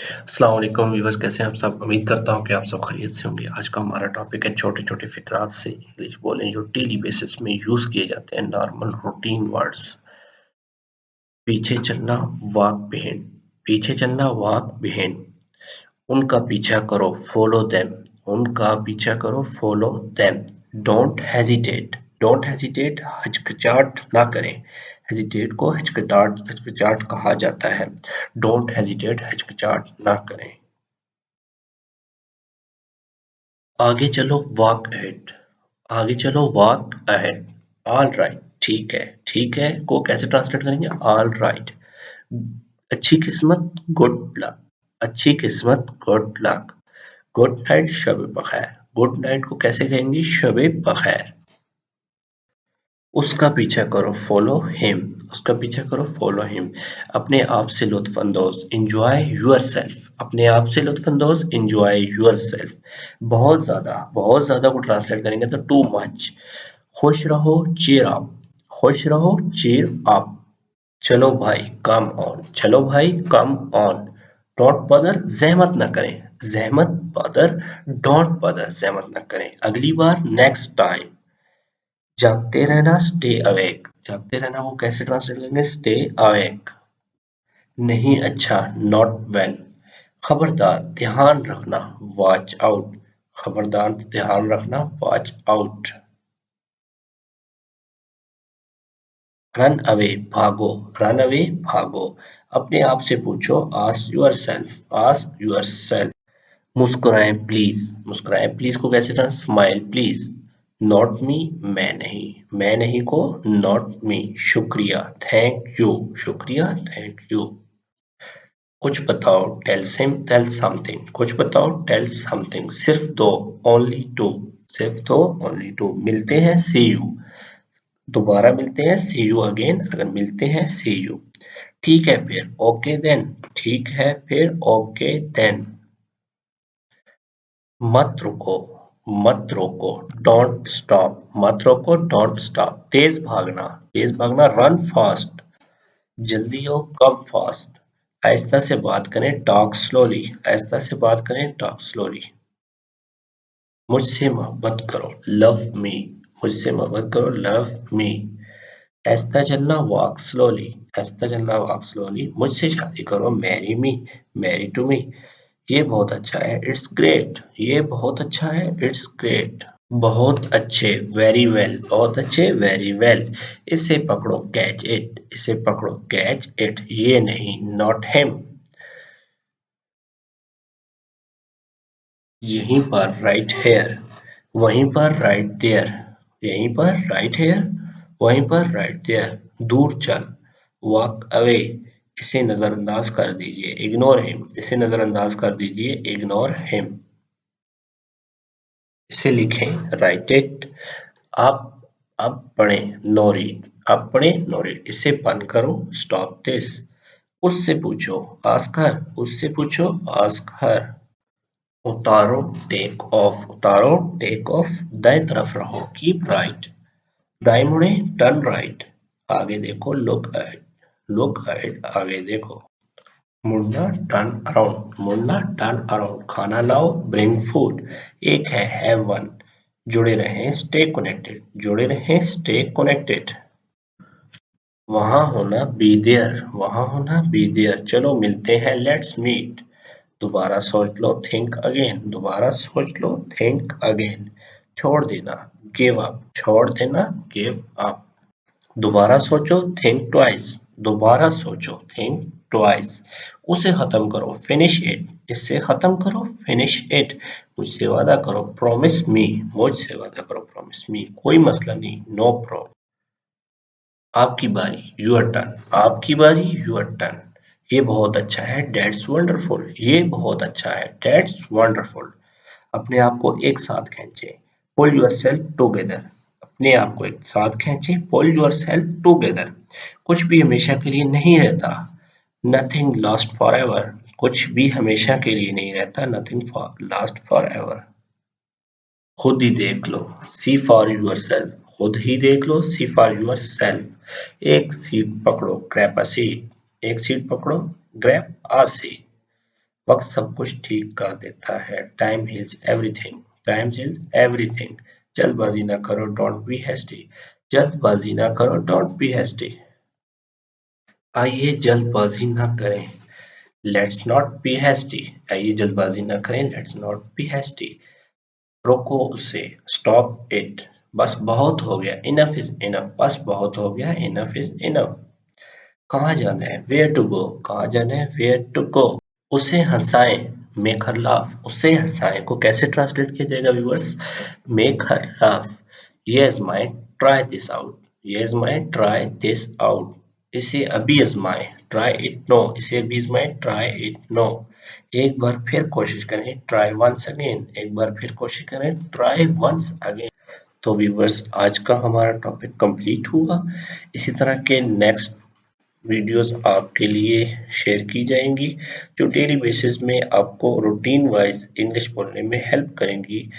अस्सलाम वालेकुम व्यूअर्स, कैसे हैं आप सब। उम्मीद करता हूं कि आप सब खैरियत से होंगे। आज का हमारा टॉपिक है छोटे छोटे फिक्रात से इंग्लिश बोलें जो डेली बेसिस में यूज किए जाते हैं, नॉर्मल रूटीन वर्ड्स। पीछे चलना, वॉक बिहाइंड। पीछे चलना, वॉक बिहाइंड। उनका पीछा करो, फॉलो देम। उनका पीछा करो, follow them. Don't hesitate. Don't hesitate, हिचकिचाहट ना करें। हेजिटेट को हिचकिचाहट कहा जाता है। डोंट हेजिटेट, हिचकिचाहट ना करें। आगे चलो, वॉक अहेड। आगे चलो, वॉक अहेड। ऑल राइट, ठीक है। ठीक है को कैसे ट्रांसलेट करेंगे? All right. अच्छी किस्मत, गुड लक। अच्छी किस्मत, गुड लक। गुड नाइट, शब बखैर। गुड नाइट को कैसे कहेंगे? शब बखैर। उसका पीछा करो, फॉलो हिम। उसका पीछा करो, फॉलो हिम। अपने आप से लुत्फ अंदोज, इंजॉय योर सेल्फ। अपने आप से लुत्फ अंदोज, इंजॉय योर सेल्फ। बहुत ज्यादा को ट्रांसलेट करेंगे तो टू मच। खुश रहो, चीयर अप। खुश रहो, चीयर अप। चलो भाई, कम ऑन। चलो भाई, कम ऑन। डोंट बदर, जहमत न करें। जहमत, बदर, डोंट बदर, जहमत न करें। अगली बार, नेक्स्ट टाइम। जागते रहना, स्टे अवेक। जागते रहना को कैसे ट्रांसलेट करेंगे? Stay awake. नहीं अच्छा, नॉट वेल। खबरदार, ध्यान रखना, वॉच आउट। खबरदार, ध्यान रखना, वॉच आउट। रन अवे, भागो। रन अवे, भागो। अपने आप से पूछो, ask yourself. Ask yourself. मुस्कुराएं प्लीज। मुस्कुराएं प्लीज को कैसे करना? Smile please. नॉट मी, मैं नहीं। मैं नहीं को नॉट मी। शुक्रिया, थैंक यू। शुक्रिया, थैंक यू। कुछ बताओ, टेल समथिंग। कुछ बताओ, टेल समथिंग। सिर्फ दो, ओनली टू। सिर्फ दो, ओनली टू। मिलते हैं, सी यू। दोबारा मिलते हैं, सी यू अगेन। अगर मिलते हैं, सी यू। ठीक है फिर, ओके देन। ठीक है फिर, ओके देन। मत रुको। मत रोको, डोंट स्टॉप। मत रोको, डोंट स्टॉप। तेज भागना। तेज भागना, रन फास्ट। जल्दी हो, कम फास्ट। आहिस्ता से बात करें, टॉक स्लोली। आहिस्ता से बात करें, टॉक स्लोली। मुझसे मोहब्बत करो, लव मी। मुझसे मोहब्बत करो, लव मी। आहिस्ता चलना, वॉक स्लोली। आहिस्ता चलना, वॉक स्लोली। मुझसे शादी करो, marry me. Marry to me. ये बहुत अच्छा है, इट्स ग्रेट। ये बहुत अच्छा है, इट्स ग्रेट। बहुत अच्छे, वेरी वेल। बहुत अच्छे, वेरी वेल। इसे पकड़ो, कैच इट। इसे पकड़ो, कैच इट। ये नहीं, नॉट हिम। यहीं पर, राइट हेयर। वहीं पर, राइट देयर। यहीं पर, राइट हेयर। वहीं पर, राइट देयर। दूर चल, वॉक अवे। इसे नजरअंदाज कर दीजिए, इग्नोर हिम। इसे नजरअंदाज कर दीजिए, इग्नोर हिम। इसे लिखें, राइट इट। आप अब पढ़ें, नो रीड। अब पढ़ें, नो रीड। इसे बंद करो, स्टॉप दिस। उससे पूछो, आस्क हर। उससे पूछो, आस्क हर। उतारो, टेक ऑफ। उतारो, टेक ऑफ। दाएं तरफ रहो, कीप राइट। दाएं मुड़े, टर्न राइट। आगे देखो, लुक अहेड। लुक अहेड, आगे देखो। मुड़ना, टर्न अराउंड। मुड़ना, टर्न अराउंड। खाना लाओ, ब्रिंग फूड। एक है, हैव वन। जुड़े रहें, स्टे कनेक्टेड। जुड़े रहें, स्टे कनेक्टेड। वहां होना, बी देयर। वहां होना, बी देयर। चलो मिलते हैं, लेट्स मीट। दोबारा सोच लो, थिंक अगेन। दोबारा सोच लो, थिंक अगेन। छोड़ देना, गिव अप। छोड़ देना, गिव अप। दोबारा सोचो, थिंक ट्वाइस। दोबारा सोचो, थिंक ट्वाइस। उसे खत्म करो, फिनिश इट। इससे खत्म करो, फिनिश इट। मुझसे वादा करो, प्रॉमिस मी। मुझसे वादा करो, प्रॉमिस मी। कोई मसला नहीं, नो प्रॉब्लम। आपकी बारी, यूर टर्न। आपकी बारी, यूर टर्न। ये बहुत अच्छा है, डेट्स वंडरफुल। ये बहुत अच्छा है, डेट्स वंडरफुल। अपने आप को एक साथ खींचे, पुल योर सेल्फ टूगेदर। अपने आप को एक साथ खींचे, पुल योर सेल्फ टूगेदर। कुछ भी हमेशा के लिए नहीं रहता, नथिंग लास्ट फॉर एवर। कुछ भी हमेशा के लिए नहीं रहता, नथिंग लास्ट फॉर एवर। खुद ही देख लो, सी फॉर यूर सेल्फ। खुद ही देख लो, सी फॉर यूर सेल्फ। एक सीट पकड़ो, ग्रैब अ सीट। एक सीट पकड़ो, ग्रैब अ सीट। वक्त सब कुछ ठीक कर देता है। Time heals everything. Time heals everything. जल्दबाजी ना करो, डोंट बी हैस्टी। जल्दबाजी ना करो, डोंट बी हैस्टी। आइए जल्दबाजी ना करें, लेट्स नॉट बी हैस्टी। आइए जल्दबाजी ना करें, लेट्स नॉट बी हैस्टी। रोको उसे, स्टॉप इट। बस बहुत हो गया, इनफ इज इनफ। बस बहुत हो गया, इनफ इज इनफ। कहाँ जाना है, वेयर टू गो। कहाँ जाना है, वेयर टू गो। उसे हंसाएं, मेक हर लाफ। उसे हंसाएं को कैसे ट्रांसलेट किया जाएगा viewers? Make her laugh. Yes my, try this out. Yes my, try this out. इसे अभी आजमाएं, ट्राई इट नो। इसे अभी आजमाएं, ट्राई इट नो। एक बार फिर कोशिश करें, ट्राई वंस अगेन। एक बार फिर कोशिश करें, ट्राई वंस अगेन। तो व्यूअर्स, आज का हमारा टॉपिक कंप्लीट हुआ। इसी तरह के नेक्स्ट वीडियोस आपके लिए शेयर की जाएंगी, जो डेली बेसिस में आपको रूटीन वाइज इंग्लिश बोलने में हेल्प करेंगी,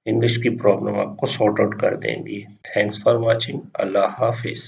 इंग्लिश की प्रॉब्लम आपको सॉर्ट आउट कर देंगी। Thanks for watching. Allah Hafiz.